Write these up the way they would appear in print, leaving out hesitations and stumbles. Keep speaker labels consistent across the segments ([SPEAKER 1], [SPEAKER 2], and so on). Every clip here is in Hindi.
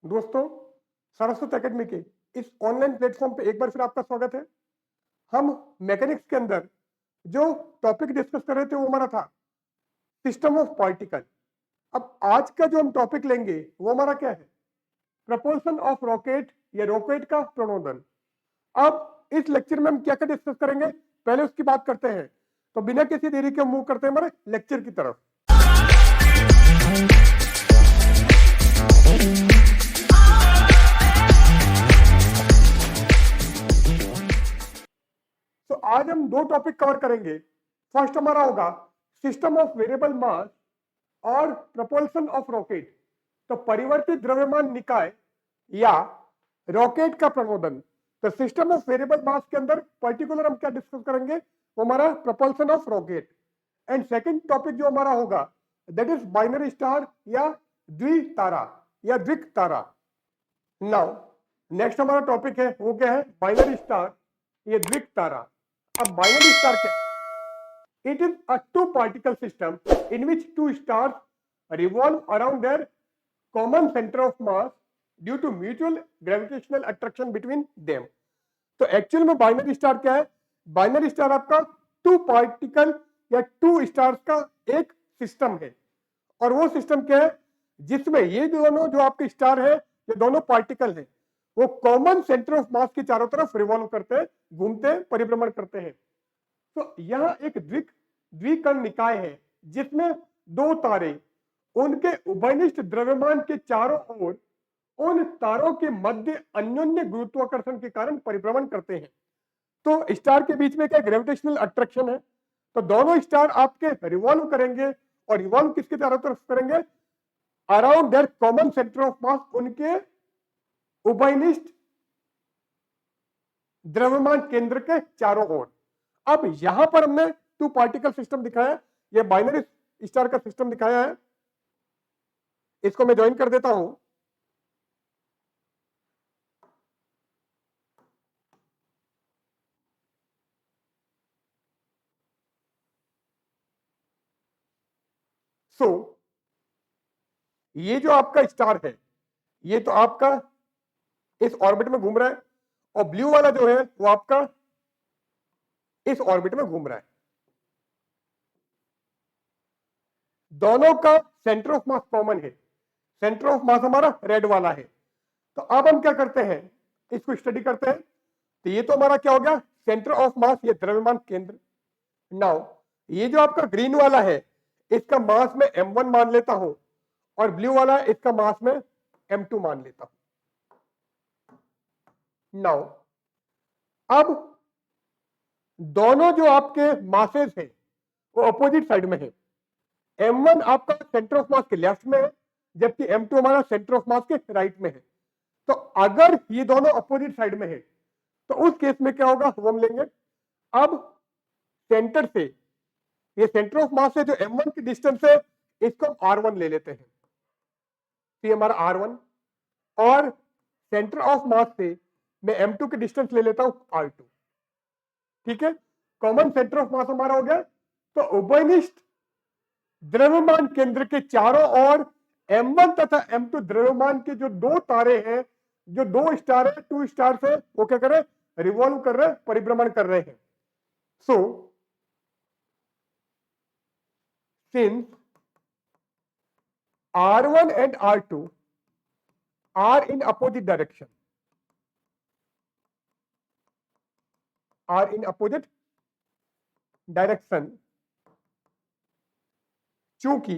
[SPEAKER 1] दोस्तों, सरस्वती एकेडमी के इस ऑनलाइन प्लेटफॉर्म पे एक बार फिर आपका स्वागत है। हम मैकेनिक्स के अंदर जो टॉपिक डिस्कस कर रहे थे वो हमारा था सिस्टम ऑफ पार्टिकल। अब आज का जो हम टॉपिक लेंगे वो हमारा क्या है? प्रपोल्सन ऑफ रॉकेट या रॉकेट का प्रणोदन। अब इस लेक्चर में हम क्या क्या डिस्कस करेंगे, पहले उसकी बात करते हैं। तो बिना किसी देरी के मूव करते हैं हमारे लेक्चर की तरफ। तो आज हम दो टॉपिक कवर करेंगे। फर्स्ट हमारा होगा सिस्टम ऑफ वेरिएबल मास और प्रपोल्सन ऑफ रॉकेट। तो परिवर्तित द्रव्यमान निकाय या रॉकेट का प्रणोदन। तो सिस्टम ऑफ वेरिएबल मास के अंदर पर्टिकुलर हम क्या डिस्कस करेंगे, वो हमारा propulsion of rocket. And second topic जो हमारा होगा दैट इज बाइनरी स्टार या द्वितारा या द्विक तारा। नाउ नेक्स्ट हमारा टॉपिक है वो क्या है? बाइनरी स्टार या द्विक तारा। अब बाइनरी स्टार क्या? It is a two-particle system in which two stars revolve around their common center of mass due to mutual gravitational attraction between them. तो एक्चुअल में बाइनरी स्टार क्या है? बाइनरी स्टार आपका टू पार्टिकल या टू स्टार्स का एक सिस्टम है। और वो सिस्टम क्या है? जिसमें ये दोनों जो आपके स्टार है, ये दोनों पार्टिकल है, वो कॉमन सेंटर ऑफ मास के चारों तरफ रिवॉल्व करते हैं, घूमते हैं, परिभ्रमण करते हैं। तो यह एक द्विकर्ण निकाय है जिसमें दो तारे उनके उभयनिष्ठ द्रव्यमान के चारों ओर उन तारों के मध्य अन्योन्य गुरुत्वाकर्षण के कारण परिभ्रमण करते हैं। तो स्टार के बीच में क्या ग्रेविटेशनल अट्रैक्शन है। तो दोनों स्टार आपके रिवॉल्व करेंगे और रिवॉल्व किसके चारों तरफ करेंगे? Around their common centre of mass, उनके उभयनिष्ठ द्रव्यमान केंद्र के चारों ओर। अब यहां पर हमने टू पार्टिकल सिस्टम दिखाया, ये बाइनरी स्टार का सिस्टम दिखाया है। इसको मैं ज्वाइन कर देता हूं। सो ये जो आपका स्टार है, ये तो आपका इस ऑर्बिट में घूम रहा है, और ब्लू वाला जो है वो आपका इस ऑर्बिट में घूम रहा है। दोनों का सेंटर ऑफ मास कॉमन है। सेंटर ऑफ मास हमारा रेड वाला है। तो अब हम क्या करते हैं, इसको स्टडी करते हैं। तो ये तो हमारा क्या हो गया? सेंटर ऑफ मास, ये द्रव्यमान केंद्र। नाउ ये जो आपका ग्रीन वाला है, इसका मास में m1 मान लेता हूं, और ब्लू वाला है इसका मास में m2 मान लेता हूं। नाउ अब दोनों जो आपके मासेस हैं वो अपोजिट साइड में है। m1 आपका सेंटर ऑफ मास के लेफ्ट में है, जबकि m2 हमारा सेंटर ऑफ मास के राइट में है। तो अगर ये दोनों अपोजिट साइड में है तो उस केस में क्या होगा वो हम लेंगे। अब सेंटर से, ये सेंटर ऑफ मास से जो m1 की डिस्टेंस है इसको हम r1 ले लेते हैं। तो ये हमारा r1, और सेंटर ऑफ मास से मैं m2 की डिस्टेंस ले लेता हूं r2। ठीक है, कॉमन सेंटर ऑफ मास हमारा हो गया। तो उभयनिष्ठ द्रव्यमान केंद्र के चारों ओर m1 तथा m2 द्रव्यमान के जो दो तारे हैं, जो दो स्टार है, टू स्टार्स है, वो क्या कर रहे हैं? रिवॉल्व कर रहे हैं, परिभ्रमण कर रहे हैं। So since r1 and r2 are in opposite direction, चूंकि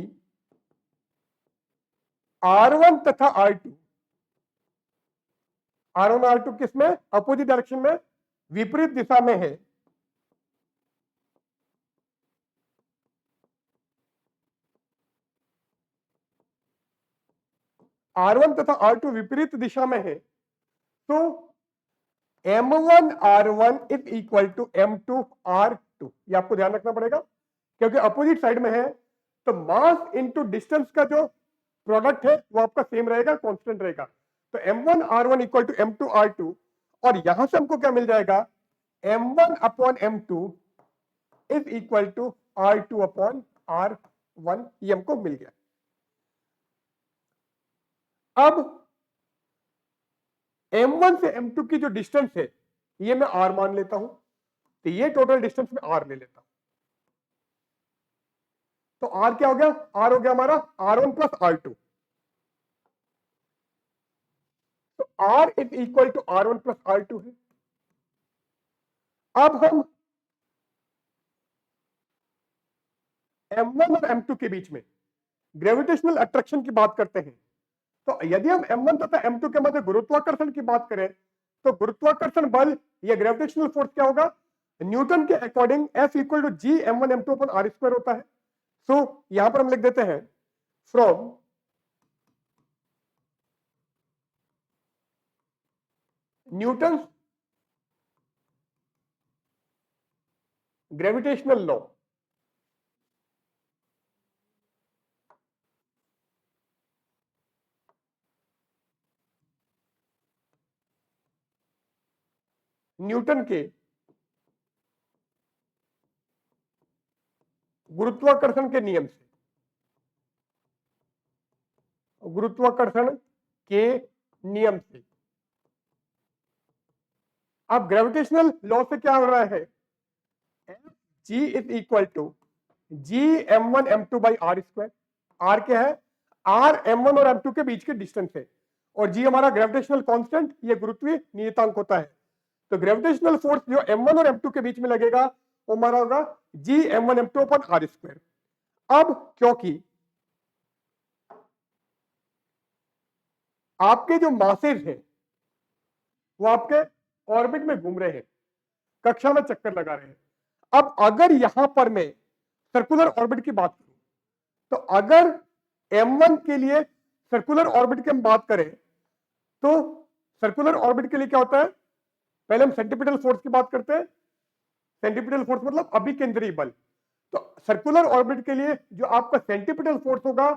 [SPEAKER 1] R1 तथा R2 किसमें? अपोजिट डायरेक्शन में, विपरीत दिशा में है। R1 तथा R2 विपरीत दिशा में है, तो M1 R1 is equal to M2 R2। ये आपको ध्यान रखना पड़ेगा, क्योंकि अपोजिट साइड में है। तो मास इनटू डिस्टेंस का जो प्रोडक्ट है वो आपका सेम रहेगा, कांस्टेंट रहेगा। तो M1 R1 equal to M2 R2, और यहां से हमको क्या मिल जाएगा? M1 upon M2 is equal to R2 upon R1। ये हमको मिल गया। अब M1 से M2 की जो डिस्टेंस है ये मैं R मान लेता हूं, तो ये टोटल डिस्टेंस में R ले लेता हूं। तो R क्या हो गया? R हो गया हमारा R1 प्लस R2। तो R is equal to R1 plus R2 है। अब हम M1 और M2 के बीच में ग्रेविटेशनल अट्रैक्शन की बात करते हैं। तो यदि हम M1 तथा M2 के मध्य गुरुत्वाकर्षण की बात करें तो गुरुत्वाकर्षण बल या ग्रेविटेशनल फोर्स क्या होगा? न्यूटन के according F equal to G M1 M2 upon R square होता है। सो यहां पर हम लिख देते हैं from Newton gravitational law Newton के गुरुत्वाकर्षण के नियम से, गुरुत्वाकर्षण के नियम से। अब ग्रेविटेशनल लॉ से क्या हो रहा है? G is equal to G M1 M2 by R square. R क्या है? R M1 और M2 के बीच के डिस्टेंस है, और जी हमारा ग्रेविटेशनल कांस्टेंट, ये गुरुत्वीय नियतांक होता है। तो ग्रेविटेशनल फोर्स जो M1 और M2 के बीच में लगेगा वो हमारा होगा जी M1 M2 upon R square. अब क्योंकि आपके जो मासेज हैं वो आपके ऑर्बिट में घूम रहे हैं, कक्षा में चक्कर लगा रहे हैं। अब अगर यहां पर मैं सर्कुलर ऑर्बिट की बात करूं, तो अगर M1 के लिए सर्कुलर ऑर्बिट की हम बात करें तो सर्कुलर ऑर्बिट के लिए क्या होता है? पहले हम सेंट्रीपिटल फोर्स की बात करते हैं। सेंट्रीपिटल फोर्स मतलब अभिकेंद्रीय बल। तो सर्कुलर ऑर्बिट के लिए जो आपका सेंट्रीपिटल फोर्स होगा,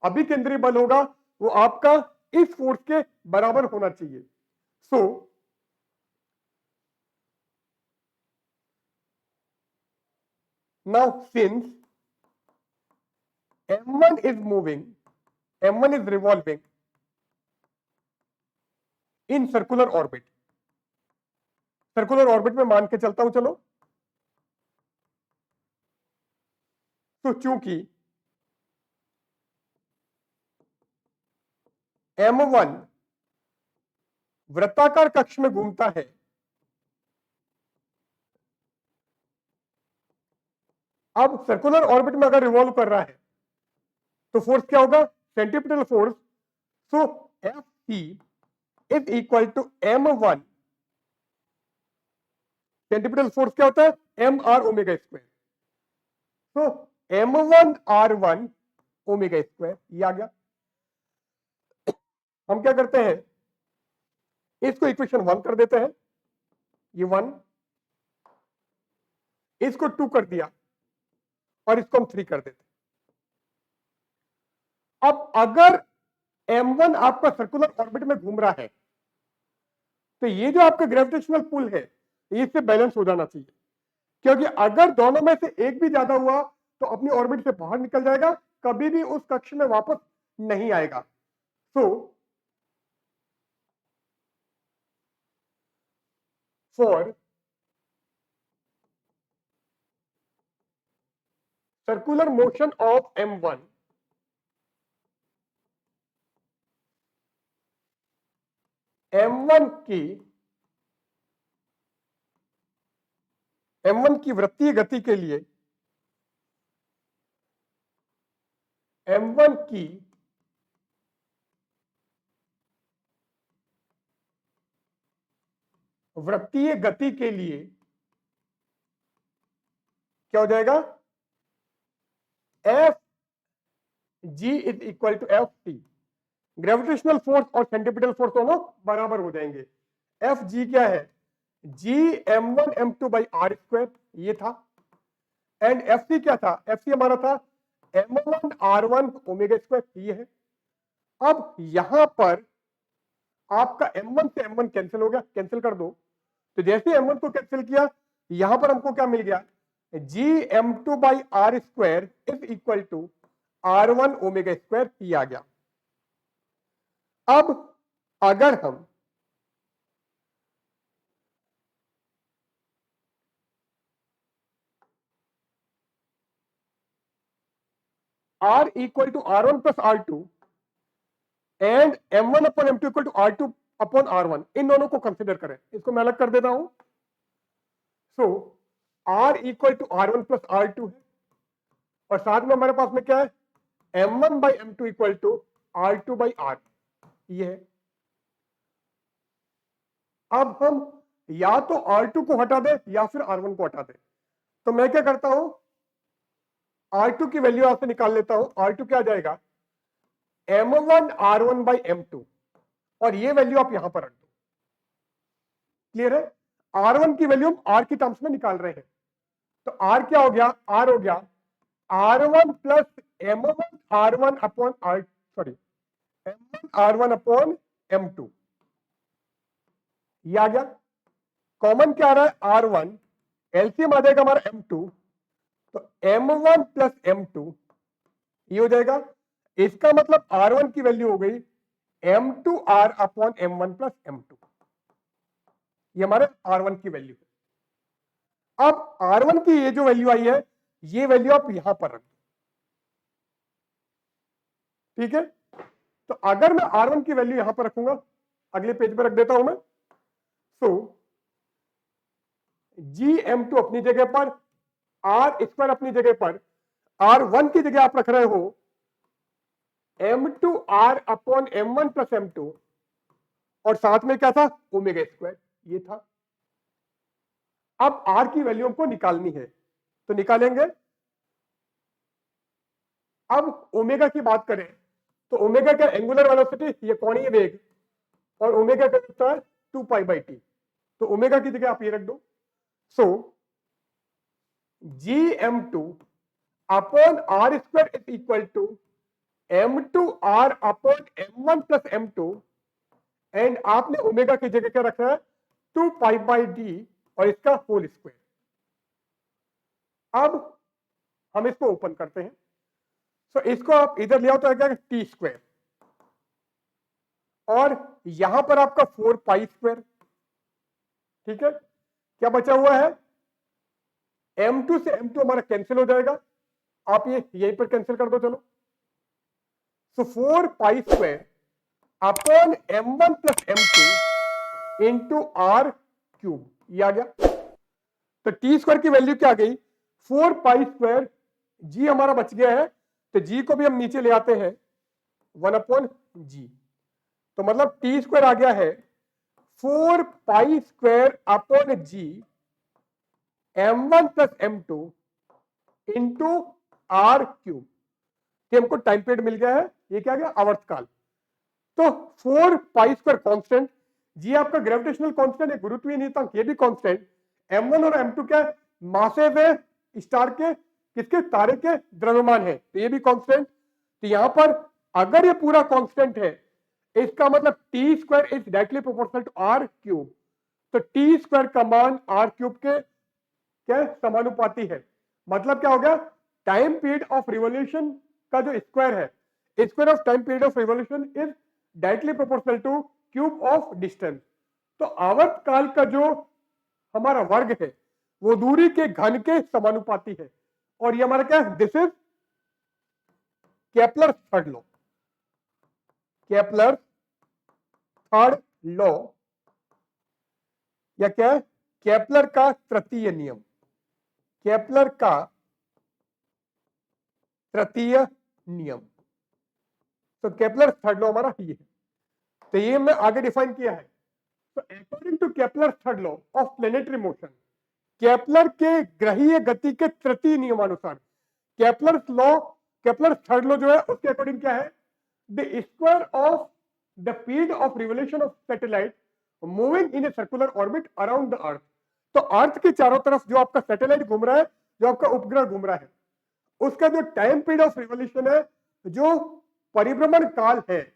[SPEAKER 1] अभिकेंद्रीय बल होगा, वो आपका इस फोर्स के बराबर होना चाहिए। So now since M1 is moving, M1 is revolving in circular orbit, circular orbit में मान के चलता हूं चलो। तो चूंकि M1 वृत्ताकार कक्ष में घूमता है, अब सर्कुलर ऑर्बिट में अगर रिवॉल्व कर रहा है तो फोर्स क्या होगा? Centripetal force. So F C is equal to M1, centripetal force क्या होता है? M R omega square. तो M1R1 ओमेगा स्क्वायर, ये आ गया। हम क्या करते हैं, इसको इक्वेशन 1 कर देते हैं, ये 1, इसको 2 कर दिया और इसको हम 3 कर देते हैं। अब अगर M1 आपका सर्कुलर ऑर्बिट में घूम रहा है तो ये जो आपका ग्रेविटेशनल पुल है इससे बैलेंस हो जाना चाहिए, क्योंकि अगर दोनों में से एक भी ज्यादा हुआ तो अपनी ऑर्बिट से बाहर निकल जाएगा, कभी भी उस कक्ष में वापस नहीं आएगा। So for circular motion of M1, M1 की वृत्तीय गति के लिए M1 की वृत्तीय गति के लिए क्या हो जाएगा? F G is equal to F T. Gravitational force और सेंट्रीपिटल फोर्स दोनों बराबर हो जाएंगे। एफ जी क्या है? जी M1 M2 by R square, ये था। एंड एफ सी क्या था? एफ सी हमारा था M1R1 ओमेगा स्क्वायर, ये है। अब यहां पर आपका M1 से M1 कैंसिल हो गया, कैंसिल कर दो। तो जैसे M1 को कैंसिल किया, यहां पर हमको क्या मिल गया? G M2 by R square is equal to R1 omega square, ये आ गया। अब अगर हम r equal to r1 plus r2 and m1 upon m2 equal to r2 upon r1, इन दोनों को कंसिडर करें। इसको मैं अलग कर देता हूं। So r equal to r1 plus r2 है और साथ में हमारे पास में क्या है, m1 by m2 equal to r2 by r, ये है। अब हम या तो r2 को हटा दे या फिर r1 को हटा दे। तो मैं क्या करता हूं, r2 की वैल्यू यहां से निकाल लेता हूं। r2 क्या आ जाएगा, m1 r1 बाई m2, और ये वैल्यू आप यहां पर रख दो। क्लियर है? r1 की वैल्यू हम r की टर्म्स में निकाल रहे हैं, तो r क्या हो गया, r हो गया r1 plus m1 r1 upon r, sorry m1 r1 upon m2, ये आ गया। कॉमन क्या आ रहा है, r1, एलसीएम आ जाएगा हमारा m2, तो m1 प्लस m2 ये हो जाएगा। इसका मतलब r1 की वैल्यू हो गई m2r upon m1 plus m2, ये हमारे r1 की वैल्यू है। अब r1 की ये जो वैल्यू आई है, ये वैल्यू आप यहां पर रख दो, ठीक है। तो अगर मैं r1 की वैल्यू यहां पर रखूंगा, अगले पेज पर रख देता हूं मैं। सो gm2 अपनी जगह पर, r स्क्वायर अपनी जगह पर, r1 की जगह आप रख रहे हो m2r upon m1 plus m2, और साथ में क्या था, ओमेगा स्क्वायर, ये था। अब r की वैल्यू हमको निकालनी है, तो निकालेंगे। अब ओमेगा की बात करें तो ओमेगा का एंगुलर वेलोसिटी, ये कोणीय वेग, और ओमेगा का कितना है 2π/t, तो ओमेगा की जगह आप ये रख दो। So gm2 upon r square is equal to m2r upon m1 plus m2, and आपने ओमेगा की जगह क्या रखा है 2π/d और इसका होल स्क्वायर। अब हम इसको ओपन करते हैं, तो इसको आप इधर ले आओ तो क्या टी स्क्वायर, और यहां पर आपका 4π², ठीक है। क्या बचा हुआ है, m2 से m2 हमारा कैंसिल हो जाएगा, आप ये यहीं पर कैंसिल कर दो, चलो। सो 4π² upon m1 plus m2 into r³, ये आ गया। तो टी स्क्वायर की वैल्यू क्या आ गई, 4π², जी हमारा बच गया है, तो जी को भी हम नीचे ले आते हैं 1/g, तो मतलब टी स्क्वायर आ गया है 4π² upon g m1 plus m2 into r³। हमको टाइम पीरियड मिल गया है, ये क्या गया, आवर्तकाल। तो 4π² कांस्टेंट, जी आपका ग्रेविटेशनल कांस्टेंट है, गुरुत्वीय नियतांक ये भी कांस्टेंट, m1 और m2 क्या है, मासेस है स्टार के, किसके, तारे के द्रव्यमान है, तो ये भी कांस्टेंट। तो यहां पर अगर ये पूरा कांस्टेंट है, इसका मतलब T square is directly proportional to r³, तो टी स्क्वायर का मान r³ के क्या समानुपाती है। मतलब क्या हो गया, टाइम पीरियड ऑफ रिवोल्यूशन का जो स्क्वायर है, square of time period of revolution is directly proportional two cube of distance. तो आवर्तकाल का जो हमारा वर्ग है वो दूरी के घन के समानुपाती है, और ये हमारा क्या है, this is Kepler third law, Kepler third law, या क्या है, केपलर का तृतीय नियम, केपलर का तृतीय नियम। तो केपलर थर्ड लॉ हमारा ये है, तो ये मैं आगे डिफाइन किया है। तो according to Kepler third law of planetary motion, Kepler के ग्रहीय गति के तृतीय नियमानुसार, Kepler law, Kepler third law जो है उसके अकॉर्डिंग क्या है, the square of the period of revolution of satellite moving in a circular orbit around the earth. तो अर्थ के चारों तरफ जो आपका सैटेलाइट घूम रहा है, जो आपका उपग्रह घूम रहा है, उसका जो टाइम पीरियड ऑफ रिवोल्यूशन है, जो परिभ्रमण काल है,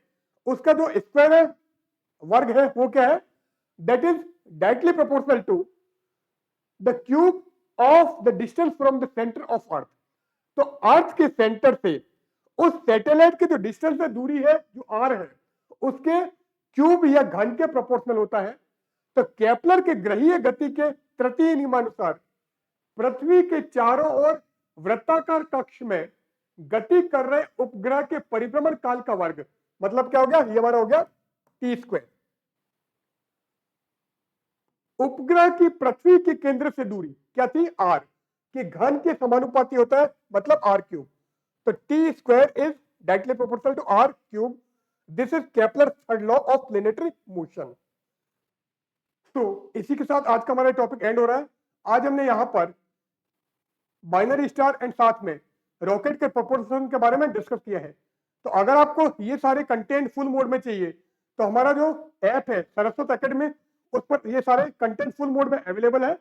[SPEAKER 1] उसका जो स्क्वायर है, वर्ग है, वो क्या है, that is directly proportional to the cube of the distance from the centre of earth. तो अर्थ के सेंटर से उस सैटेलाइट के जो डिस्टेंस है, दूरी है, जो आर है, उसके क्यूब या घन के प्रोपोर्शनल होता है। तो केपलर के ग्रहीय गति के तृतीय नियमानुसार पृथ्वी के चारों ओर वृत्ताकार कक्ष में गति कर रहे उपग्रह के परिभ्रमण काल का वर्ग, मतलब क्या हो गया, ये हमारा हो गया टी स्क्वायर। उपग्रह की पृथ्वी के केंद्र से दूरी क्या थी, आर, के घन के समानुपाती होता है, मतलब आर क्यूब। तो T square is directly proportional to R cube. This is Kepler third law of planetary motion. तो इसी के साथ आज का हमारा टॉपिक एंड हो रहा है। आज हमने यहां पर बाइनरी स्टार एंड साथ में रॉकेट के प्रोपोर्शन के बारे में डिस्कस किया है। तो अगर आपको ये सारे कंटेंट फुल मोड में चाहिए तो हमारा जो ऐप है सरस्वत एकेडमी, उस पर ये सारे कंटेंट फुल मोड में अवेलेबल है।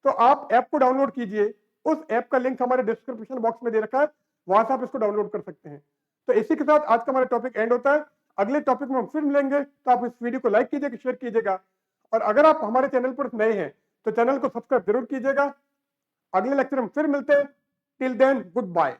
[SPEAKER 1] तो आप ऐप को डाउनलोड कीजिए, उस ऐप का लिंक हमारे डिस्क्रिप्शन बॉक्स में दे रखा है, वहां से आप इसको डाउनलोड कर सकते हैं। तो इसी के साथ आज का हमारा टॉपिक एंड होता है। अगले टॉपिक में हम फिर मिलेंगे, तो आप इस वीडियो को लाइक कीजिएगा, शेयर कीजिएगा, और अगर आप हमारे चैनल पर नए हैं तो चैनल को सब्सक्राइब जरूर कीजिएगा। अगले लेक्चर में फिर मिलते हैं। Till then good bye.